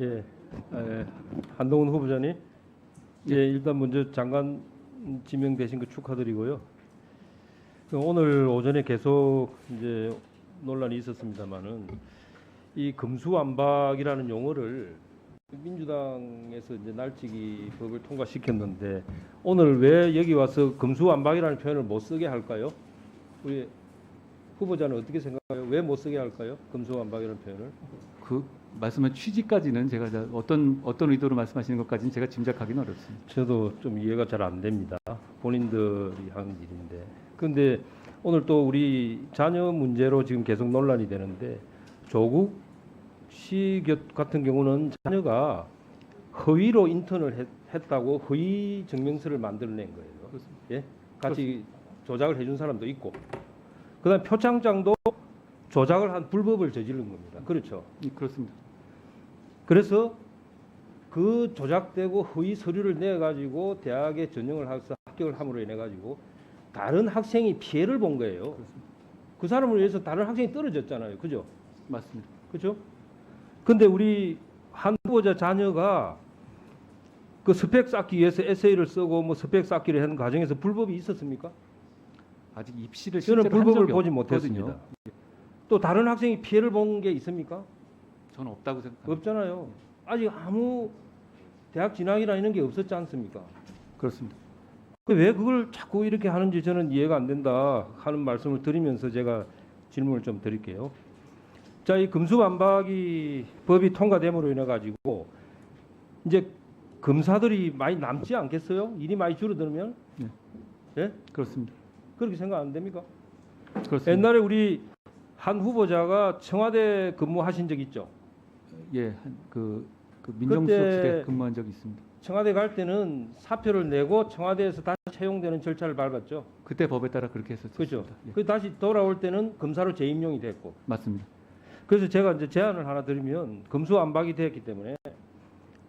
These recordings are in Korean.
예, 한동훈 후보자님, 예, 일단 먼저 장관 지명되신 거 축하드리고요. 오늘 오전에 계속 이제 논란이 있었습니다만은 이 금수완박이라는 용어를 민주당에서 이제 날치기 법을 통과시켰는데 오늘 왜 여기 와서 금수완박이라는 표현을 못 쓰게 할까요? 우리 후보자는 어떻게 생각해요? 왜 못 쓰게 할까요? 금수완박이라는 표현을? 그 말씀한 취지까지는 제가 어떤 의도로 말씀하시는 것까지는 제가 짐작하기는 어렵습니다. 저도 좀 이해가 잘 안 됩니다. 본인들이 하는 일인데. 근데 오늘 또 우리 자녀 문제로 지금 계속 논란이 되는데 조국 씨 같은 경우는 자녀가 허위로 인턴을 했다고 허위 증명서를 만들어낸 거예요. 그렇습니다. 예? 같이 조작을 해준 사람도 있고, 그다음 표창장도 조작을 한 불법을 저지른 겁니다. 그렇죠? 그렇습니다. 그래서 그 조작되고 허위 서류를 내 가지고 대학에 전형을 해서 합격을 함으로 인해 가지고 다른 학생이 피해를 본 거예요. 그렇습니다. 그 사람을 위해서 다른 학생이 떨어졌잖아요. 그죠? 맞습니다. 그죠? 근데 우리 한 후보자 자녀가 그 스펙 쌓기 위해서 에세이를 쓰고 뭐 스펙 쌓기를 하는 과정에서 불법이 있었습니까? 아직 입시를 저는 실제로 한 불법을 적이 보지 없거든요. 못했습니다. 또 다른 학생이 피해를 본 게 있습니까? 저는 없다고 생각합니다. 없잖아요. 아직 아무 대학 진학이나 이런 게 없었지 않습니까? 그렇습니다. 왜 그걸 자꾸 이렇게 하는지 저는 이해가 안 된다 하는 말씀을 드리면서 제가 질문을 좀 드릴게요. 자, 이 금수완박이 법이 통과됨으로 인해 가지고 이제 검사들이 많이 남지 않겠어요? 일이 많이 줄어들면? 네. 예? 그렇습니다. 그렇게 생각 안 됩니까? 그렇습니다. 옛날에 우리 한 후보자가 청와대 근무하신 적 있죠? 예, 그 민정수석실에 그때 근무한 적이 있습니다. 청와대 갈 때는 사표를 내고 청와대에서 다시 채용되는 절차를 밟았죠. 그때 법에 따라 그렇게 했었죠. 그렇죠. 예, 그 다시 돌아올 때는 검사로 재임용이 됐고. 맞습니다. 그래서 제가 이제 제안을 하나 드리면 금수완박이 되었기 때문에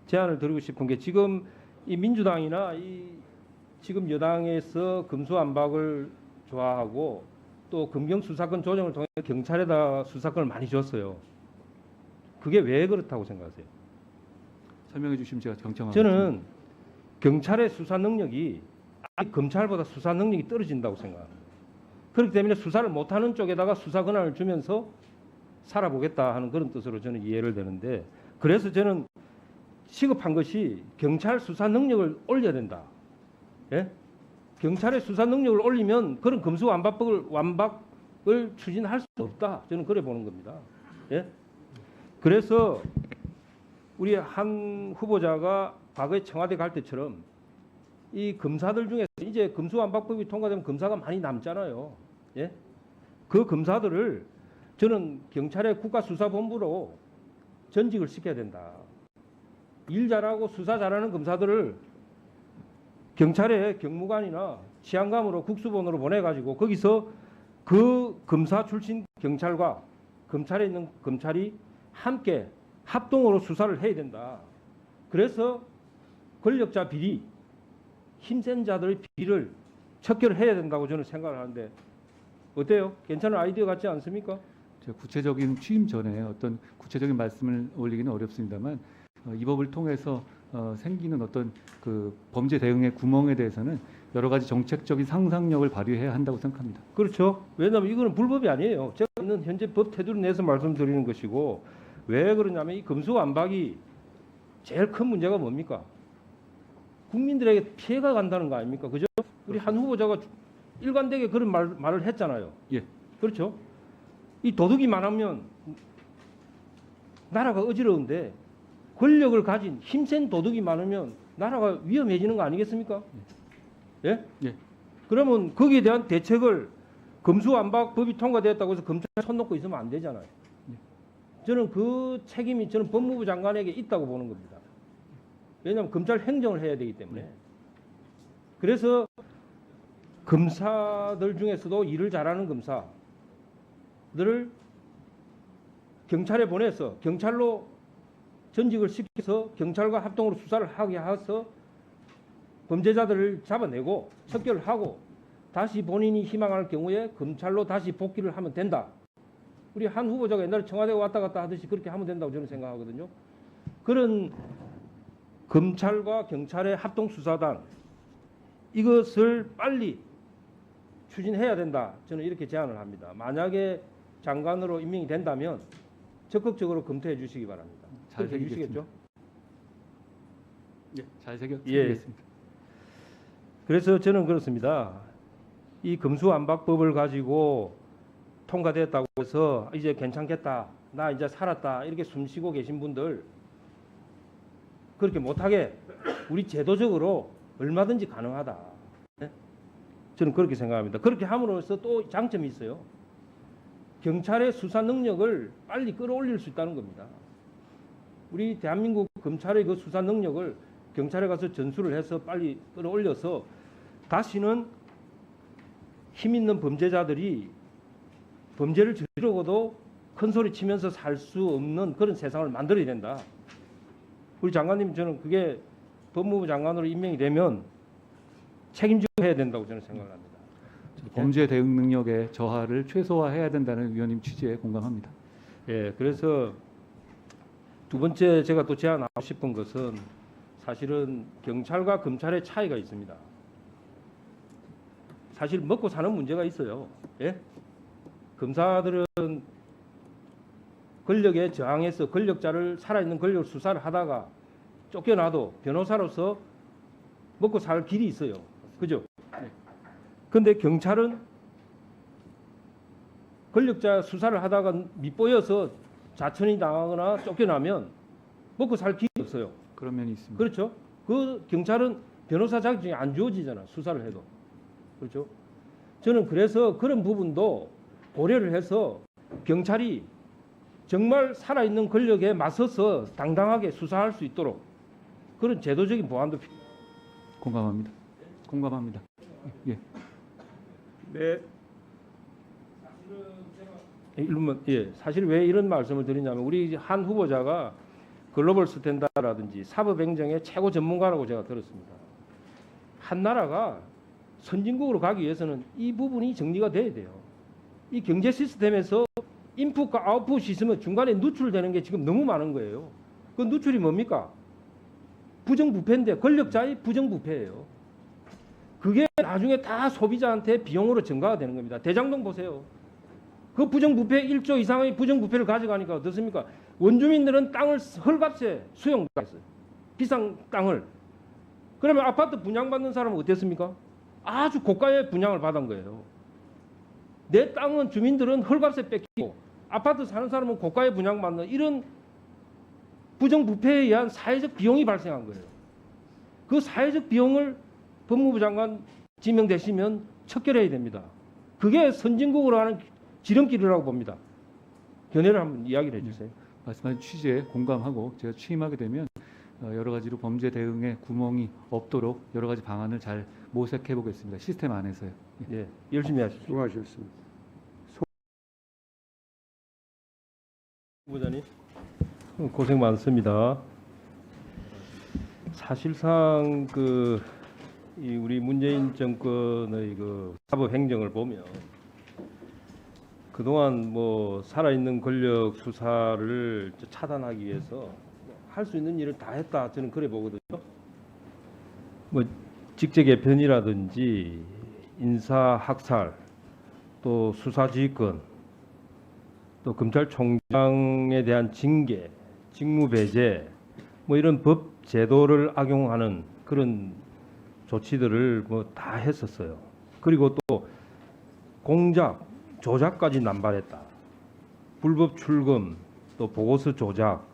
제안을 드리고 싶은 게 지금 이 민주당이나 이 지금 여당에서 금수완박을 좋아하고 또 검경 수사권 조정을 통해 경찰에다 수사권을 많이 줬어요. 그게 왜 그렇다고 생각하세요? 설명해 주시면 제가 경청하겠습니다. 저는 경찰의 수사 능력이 아직 검찰보다 수사 능력이 떨어진다고 생각합니다. 그렇기 때문에 수사를 못하는 쪽에다가 수사 권한을 주면서 살아보겠다 하는 그런 뜻으로 저는 이해를 되는데, 그래서 저는 시급한 것이 경찰 수사 능력을 올려야 된다. 예? 경찰의 수사 능력을 올리면 그런 금수완박을 추진할 수 없다. 저는 그래 보는 겁니다. 예? 그래서 우리 한 후보자가 과거에 청와대 갈 때처럼 이 검사들 중에서 이제 금수완박법이 통과되면 검사가 많이 남잖아요. 예? 그 검사들을 저는 경찰의 국가수사본부로 전직을 시켜야 된다. 일 잘하고 수사 잘하는 검사들을 경찰의 경무관이나 치안감으로 국수본으로 보내가지고 거기서 그 검사 출신 경찰과 검찰에 있는 검찰이 함께 합동으로 수사를 해야 된다. 그래서 권력자 비리, 힘센 자들의 비리를 척결해야 된다고 저는 생각을 하는데 어때요? 괜찮은 아이디어 같지 않습니까? 제가 구체적인 취임 전에 어떤 구체적인 말씀을 올리기는 어렵습니다만 이 법을 통해서 생기는 어떤 그 범죄 대응의 구멍에 대해서는 여러 가지 정책적인 상상력을 발휘해야 한다고 생각합니다. 그렇죠. 왜냐하면 이거는 불법이 아니에요. 제가 있는 현재 법 테두리 내에서 말씀드리는 것이고, 왜 그러냐면 이 금수완박이 제일 큰 문제가 뭡니까? 국민들에게 피해가 간다는 거 아닙니까? 그죠? 우리 한 후보자가 일관되게 그런 말을 했잖아요. 예. 그렇죠. 이 도둑이 많으면 나라가 어지러운데 권력을 가진 힘센 도둑이 많으면 나라가 위험해지는 거 아니겠습니까? 예? 예. 그러면 거기에 대한 대책을 금수완박법이 통과되었다고 해서 검찰 손 놓고 있으면 안 되잖아요. 저는 그 책임이 저는 법무부 장관에게 있다고 보는 겁니다. 왜냐하면 검찰 행정을 해야 되기 때문에. 그래서 검사들 중에서도 일을 잘하는 검사들을 경찰에 보내서 경찰로 전직을 시켜서 경찰과 합동으로 수사를 하게 해서 범죄자들을 잡아내고 척결을 하고 다시 본인이 희망할 경우에 검찰로 다시 복귀를 하면 된다. 우리 한 후보자가 옛날에 청와대 왔다 갔다 하듯이 그렇게 하면 된다고 저는 생각하거든요. 그런 검찰과 경찰의 합동수사단 이것을 빨리 추진해야 된다. 저는 이렇게 제안을 합니다. 만약에 장관으로 임명이 된다면 적극적으로 검토해 주시기 바랍니다. 잘 그렇게 해주시겠죠? 잘 새겼습니다. 예. 그래서 저는 그렇습니다. 이 검수완박법을 가지고 통과됐다고 해서 이제 괜찮겠다. 나 이제 살았다. 이렇게 숨쉬고 계신 분들 그렇게 못하게 우리 제도적으로 얼마든지 가능하다. 네? 저는 그렇게 생각합니다. 그렇게 함으로써 또 장점이 있어요. 경찰의 수사 능력을 빨리 끌어올릴 수 있다는 겁니다. 우리 대한민국 검찰의 그 수사 능력을 경찰에 가서 전수를 해서 빨리 끌어올려서 다시는 힘 있는 범죄자들이 범죄를 저지르고도 큰 소리 치면서 살 수 없는 그런 세상을 만들어야 된다. 우리 장관님 저는 그게 법무부 장관으로 임명이 되면 책임지고 해야 된다고 저는 생각을 합니다. 범죄 대응 능력의 저하를 최소화해야 된다는 위원님 취지에 공감합니다. 예, 그래서 두 번째 제가 또 제안하고 싶은 것은 사실은 경찰과 검찰의 차이가 있습니다. 사실 먹고 사는 문제가 있어요. 예? 검사들은 권력에 저항해서 권력자를 살아있는 권력을 수사를 하다가 쫓겨나도 변호사로서 먹고 살 길이 있어요. 그죠? 근데 경찰은 권력자 수사를 하다가 밑보여서 자천이 당하거나 쫓겨나면 먹고 살 길이 없어요. 그런 면이 있습니다. 그렇죠? 그 경찰은 변호사 자격증이 안 주어지잖아. 수사를 해도. 그렇죠? 저는 그래서 그런 부분도 고려를 해서 경찰이 정말 살아있는 권력에 맞서서 당당하게 수사할 수 있도록 그런 제도적인 보완도 공감합니다. 공감합니다. 예. 네. 사실 왜 이런 말씀을 드리냐면 우리 한 후보자가 글로벌 스탠다드라든지 사법 행정의 최고 전문가라고 제가 들었습니다. 한 나라가 선진국으로 가기 위해서는 이 부분이 정리가 돼야 돼요. 이 경제 시스템에서 인풋과 아웃풋이 있으면 중간에 누출되는 게 지금 너무 많은 거예요. 그 누출이 뭡니까? 부정부패인데 권력자의 부정부패예요. 그게 나중에 다 소비자한테 비용으로 전가가 되는 겁니다. 대장동 보세요. 그 부정부패 1조 이상의 부정부패를 가져가니까 어떻습니까? 원주민들은 땅을 헐값에 수용했어요. 비싼 땅을. 그러면 아파트 분양받는 사람은 어땠습니까? 아주 고가의 분양을 받은 거예요. 내 땅은 주민들은 헐값에 뺏기고 아파트 사는 사람은 고가의 분양받는 이런 부정부패에 의한 사회적 비용이 발생한 거예요. 그 사회적 비용을 법무부 장관 지명되시면 척결해야 됩니다. 그게 선진국으로 하는 지름길이라고 봅니다. 견해를 한번 이야기를 해주세요. 말씀하신 취지에 공감하고 제가 취임하게 되면 여러 가지로 범죄 대응에 구멍이 없도록 여러 가지 방안을 잘 모색해 보겠습니다. 시스템 안에서요. 예, 열심히 하십시오. 수고하셨습니다. 후보자님 고생 많습니다. 사실상 이 우리 문재인 정권의 그 사법 행정을 보면 그동안 뭐 살아있는 권력 수사를 차단하기 위해서 할 수 있는 일을 다 했다 저는 그래 보거든요. 뭐 직제 개편이라든지 인사 학살, 또 수사지휘권, 또 검찰총장에 대한 징계, 직무 배제, 뭐 이런 법 제도를 악용하는 그런 조치들을 뭐 다 했었어요. 그리고 또 공작, 조작까지 남발했다. 불법 출금, 또 보고서 조작,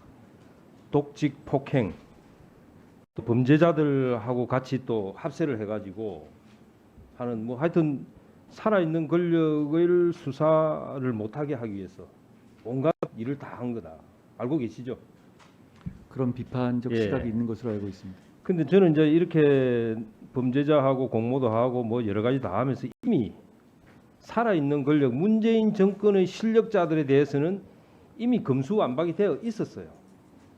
독직 폭행, 또 범죄자들하고 같이 또 합세를 해가지고 하는 뭐 하여튼 살아있는 권력을 수사를 못하게 하기 위해서 온갖 일을 다 한 거다. 알고 계시죠? 그런 비판적 예. 시각이 있는 것으로 알고 있습니다. 근데 저는 이제 이렇게 범죄자하고 공모도 하고 뭐 여러 가지 다 하면서 이미 살아있는 권력, 문재인 정권의 실력자들에 대해서는 이미 검수완박이 되어 있었어요.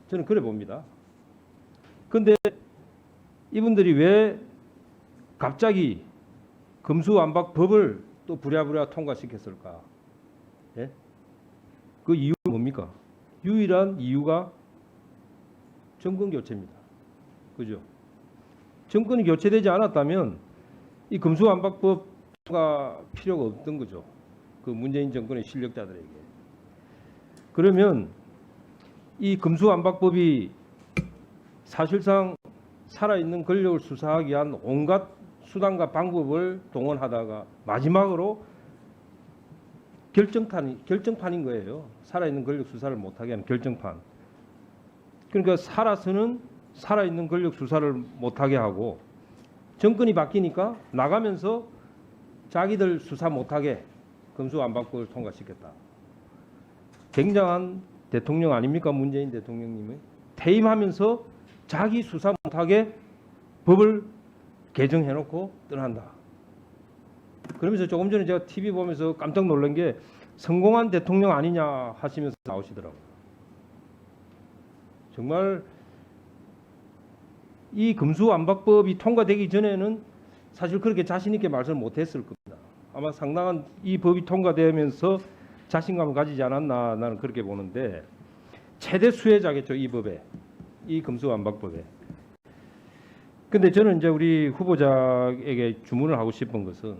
저는 그래 봅니다. 근데 이분들이 왜 갑자기 검수완박법을 또 부랴부랴 통과시켰을까? 예? 그 이유가 뭡니까? 유일한 이유가 정권 교체입니다. 그죠? 정권이 교체되지 않았다면 이 금수안박법가 필요가 없던 거죠. 그 문재인 정권의 실력자들에게. 그러면 이 금수안박법이 사실상 살아있는 권력을 수사하기 위한 온갖 수단과 방법을 동원하다가 마지막으로 결정판인 거예요. 살아있는 권력 수사를 못하게 하는 결정판. 그러니까 살아서는 살아있는 권력 수사를 못하게 하고 정권이 바뀌니까 나가면서 자기들 수사 못하게 금수안박법을 통과시켰다. 굉장한 대통령 아닙니까? 문재인 대통령님이 퇴임하면서 자기 수사 못하게 법을 개정해놓고 떠난다. 그러면서 조금 전에 제가 TV 보면서 깜짝 놀란 게 성공한 대통령 아니냐 하시면서 나오시더라고요. 정말 이 금수안박법이 통과되기 전에는 사실 그렇게 자신 있게 말씀을 못했을 겁니다. 아마 상당한 이 법이 통과되면서 자신감을 가지지 않았나 나는 그렇게 보는데 최대 수혜자겠죠. 이 법에. 이 금수안박법에. 근데 저는 이제 우리 후보자에게 주문을 하고 싶은 것은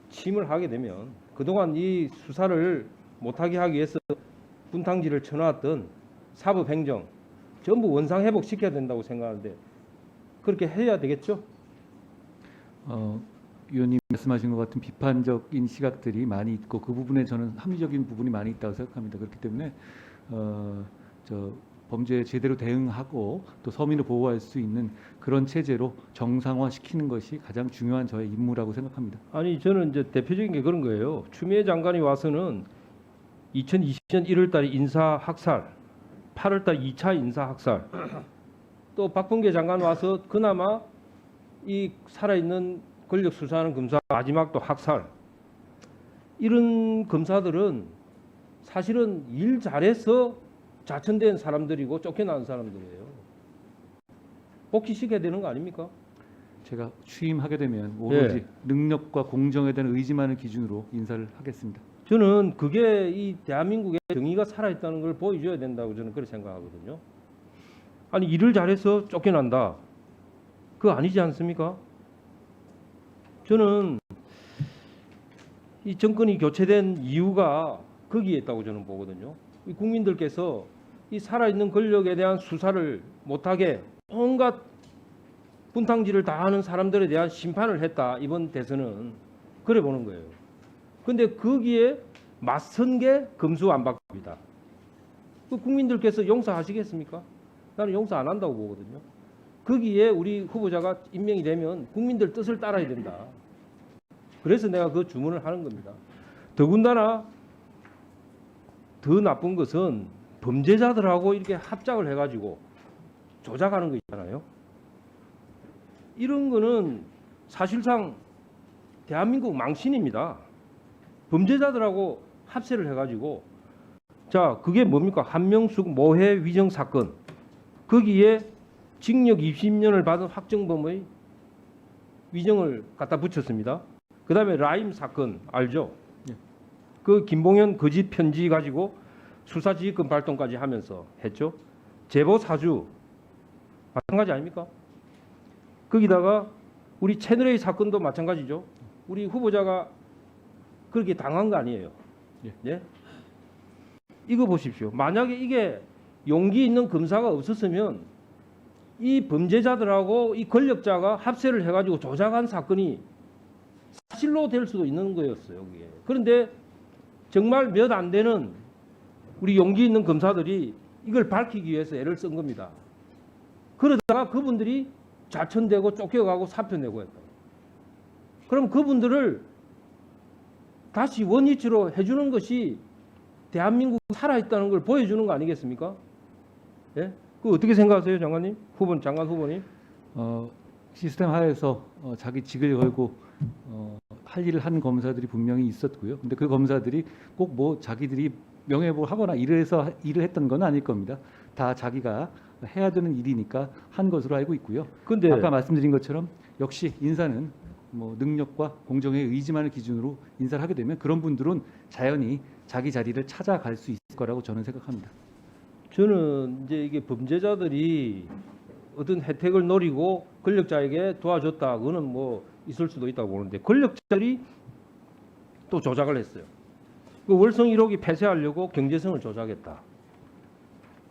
취임을 하게 되면 그동안 이 수사를 못하게 하기 위해서 분탕질을 쳐놨던 사법행정 전부 원상회복시켜야 된다고 생각하는데 그렇게 해야 되겠죠? 위원님 말씀하신 것 같은 비판적인 시각들이 많이 있고 그 부분에 저는 합리적인 부분이 많이 있다고 생각합니다. 그렇기 때문에 범죄에 제대로 대응하고 또 서민을 보호할 수 있는 그런 체제로 정상화시키는 것이 가장 중요한 저의 임무라고 생각합니다. 아니 저는 이제 대표적인 게 그런 거예요. 추미애 장관이 와서는 2020년 1월달에 인사 학살, 8월달 2차 인사 학살, 또 박범계 장관 와서 그나마 이 살아있는 권력 수사하는 검사 마지막 또 학살. 이런 검사들은 사실은 일 잘해서 자천된 사람들이고 쫓겨난 사람들이에요. 복귀시켜야 되는 거 아닙니까? 제가 취임하게 되면 오로지 예. 능력과 공정에 대한 의지만을 기준으로 인사를 하겠습니다. 저는 그게 이 대한민국의 정의가 살아있다는 걸 보여줘야 된다고 저는 그렇게 생각하거든요. 아니 일을 잘해서 쫓겨난다. 그거 아니지 않습니까? 저는 이 정권이 교체된 이유가 거기에 있다고 저는 보거든요. 이 국민들께서 이 살아있는 권력에 대한 수사를 못하게 온갖 분탕질을 다 하는 사람들에 대한 심판을 했다. 이번 대선은 그래 보는 거예요. 근데 거기에 맞선 게 금수안박법이다. 그 국민들께서 용서하시겠습니까? 나는 용서 안 한다고 보거든요. 거기에 우리 후보자가 임명이 되면 국민들 뜻을 따라야 된다. 그래서 내가 그 주문을 하는 겁니다. 더군다나 더 나쁜 것은 범죄자들하고 이렇게 합작을 해가지고 조작하는 거 있잖아요. 이런 거는 사실상 대한민국 망신입니다. 범죄자들하고 합세를 해가지고 자 그게 뭡니까? 한명숙 모해 위정 사건 거기에 징역 20년을 받은 확정범의 위정을 갖다 붙였습니다. 그 다음에 라임 사건 알죠? 예. 그 김봉현 거짓 편지 가지고 수사지휘권 발동까지 하면서 했죠. 제보 사주 마찬가지 아닙니까? 거기다가 우리 채널A 사건도 마찬가지죠. 우리 후보자가 그렇게 당한 거 아니에요. 예. 예? 이거 보십시오. 만약에 이게 용기 있는 검사가 없었으면 이 범죄자들하고 이 권력자가 합세를 해가지고 조작한 사건이 사실로 될 수도 있는 거였어요. 그게. 그런데 정말 몇 안 되는 우리 용기 있는 검사들이 이걸 밝히기 위해서 애를 쓴 겁니다. 그러다가 그분들이 자천되고 쫓겨가고 사표 내고 했다. 그럼 그분들을 다시 원위치로 해주는 것이 대한민국 살아있다는 걸 보여주는 거 아니겠습니까? 예? 그 어떻게 생각하세요, 장관님? 장관 후보님? 시스템 하에서 자기 직을 걸고 할 일을 한 검사들이 분명히 있었고요. 근데 그 검사들이 꼭 뭐 자기들이 명예회복하거나 일을 했던 건 아닐 겁니다. 다 자기가 해야 되는 일이니까 한 것으로 알고 있고요. 근데 아까 말씀드린 것처럼 역시 인사는 뭐 능력과 공정의 의지만을 기준으로 인사를 하게 되면 그런 분들은 자연히 자기 자리를 찾아갈 수 있을 거라고 저는 생각합니다. 저는 이제 이게 범죄자들이 어떤 혜택을 노리고 권력자에게 도와줬다. 그거는 뭐 있을 수도 있다고 보는데 권력자들이 또 조작을 했어요. 그 월성 1호기 폐쇄하려고 경제성을 조작했다.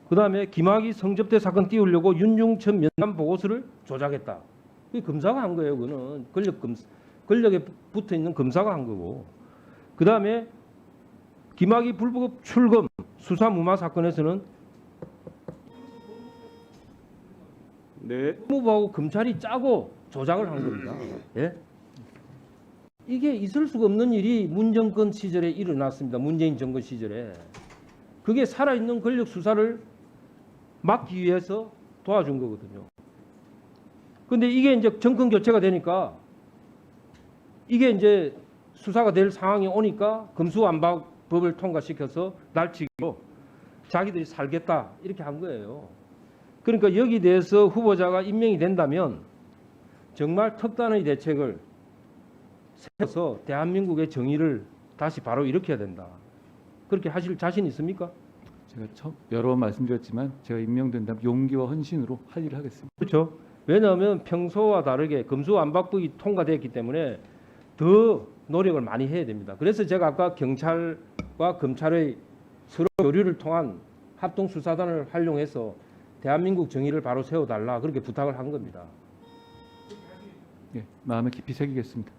그다음에 김학의 성접대 사건 띄우려고 윤중천 면담 보고서를 조작했다. 그게 검사가 한 거예요. 그거는 권력에 붙어 있는 검사가 한 거고. 그다음에 김학의 불법 출금 수사 무마 사건에서는 네. 법무부하고 검찰이 짜고 조작을 한 겁니다. 예? 이게 있을 수가 없는 일이 문정권 시절에 일어났습니다. 문재인 정권 시절에. 그게 살아있는 권력 수사를 막기 위해서 도와준 거거든요. 근데 이게 이제 정권 교체가 되니까 이게 이제 수사가 될 상황이 오니까 검수완박법을 통과시켜서 날치기로 자기들이 살겠다 이렇게 한 거예요. 그러니까 여기 대해서 후보자가 임명이 된다면 정말 특단의 대책을 세워서 대한민국의 정의를 다시 바로 일으켜야 된다. 그렇게 하실 자신 있습니까? 제가 여러 번 말씀드렸지만 제가 임명된다면 용기와 헌신으로 할 일을 하겠습니다. 그렇죠. 왜냐하면 평소와 다르게 검수완박법이 통과됐기 때문에 더 노력을 많이 해야 됩니다. 그래서 제가 아까 경찰과 검찰의 서로 교류를 통한 합동수사단을 활용해서 대한민국 정의를 바로 세워달라 그렇게 부탁을 한 겁니다. 예, 마음에 깊이 새기겠습니다.